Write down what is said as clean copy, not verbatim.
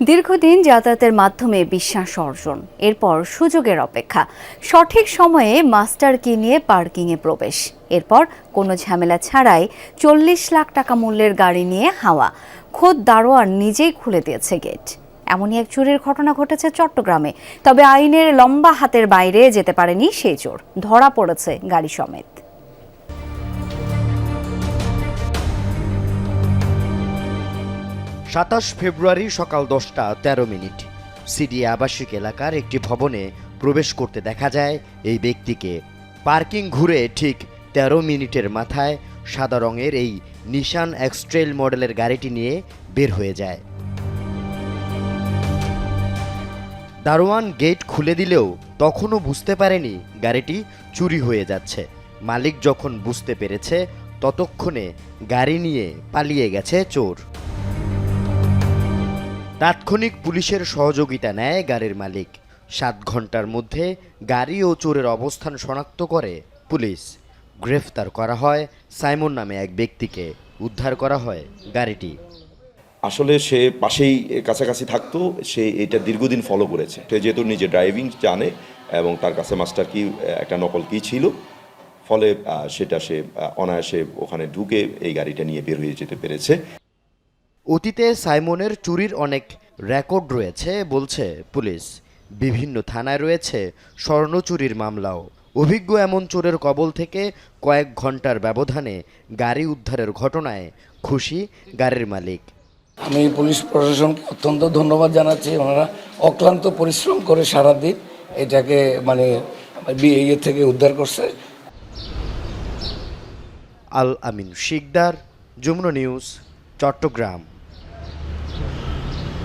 দীর্ঘদিন যাতায়াতের মাধ্যমে বিশ্বাস অর্জন, এরপর সুযোগের অপেক্ষা, সঠিক সময়ে মাস্টার কি নিয়ে পার্কিংয়ে প্রবেশ, এরপর কোনো ঝামেলা ছাড়াই 40 লাখ টাকা মূল্যের গাড়ি নিয়ে হাওয়া। খোদ দারোয়ান নিজেই খুলে দিয়েছে গেট। এমনই এক চুরির ঘটনা ঘটেছে চট্টগ্রামে। তবে আইনের লম্বা হাতের বাইরে যেতে পারেনি সেই চোর, ধরা পড়েছে গাড়ি সমেত। 27 ফেব্রুয়ারি সকাল 10টা 13 মিনিট সিডি আবাসিক এলাকার একটি ভবনে প্রবেশ করতে দেখা যায় এই ব্যক্তিকে। পার্কিং ঘুরে ঠিক 13 মিনিটের মাথায় সাদা রঙের এই নিশান এক্সট্রেল মডেলের গাড়িটি নিয়ে বের হয়ে যায়। দারোয়ান গেট খুলে দিলেও তখনও বুঝতে পারেনি গাড়িটি চুরি হয়ে যাচ্ছে। মালিক যখন বুঝতে পেরেছে ততক্ষণে গাড়ি নিয়ে পালিয়ে গেছে চোর। তাৎক্ষণিক পুলিশের সহযোগিতা নেয় গাড়ির মালিক। 7 ঘন্টার মধ্যে গাড়ি ও চোরের অবস্থান শনাক্ত করে পুলিশ। গ্রেফতার করা হয় সাইমন নামে এক ব্যক্তিকে, উদ্ধার করা হয় গাড়িটি। আসলে সে পাশেই কাছাকাছি থাকতো, সে এটা দীর্ঘদিন ফলো করেছে। সে যেহেতু নিজে ড্রাইভিং জানে এবং তার কাছে মাস্টার কি একটা নকল কি ছিল, ফলে সেটা সে অনায়াসে ওখানে ঢুকে এই গাড়িটা নিয়ে বের হয়ে যেতে পেরেছে। অতীতে সাইমনের চুরির অনেক রেকর্ড রয়েছে বলছে পুলিশ। বিভিন্ন থানায় রয়েছে স্বর্ণ চুরির মামলাও। অভিজ্ঞ এমন চোরের কবল থেকে কয়েক ঘন্টার ব্যবধানে গাড়ি উদ্ধারের ঘটনায় খুশি গাড়ির মালিক। আমি পুলিশ প্রশাসনকে অত্যন্ত ধন্যবাদ জানাচ্ছি। ওনারা অক্লান্ত পরিশ্রম করে সারাদিন এটাকে ইয়ে থেকে উদ্ধার করছে। আল আমিন শিকদার, যমুনা নিউজ, চট্টগ্রাম।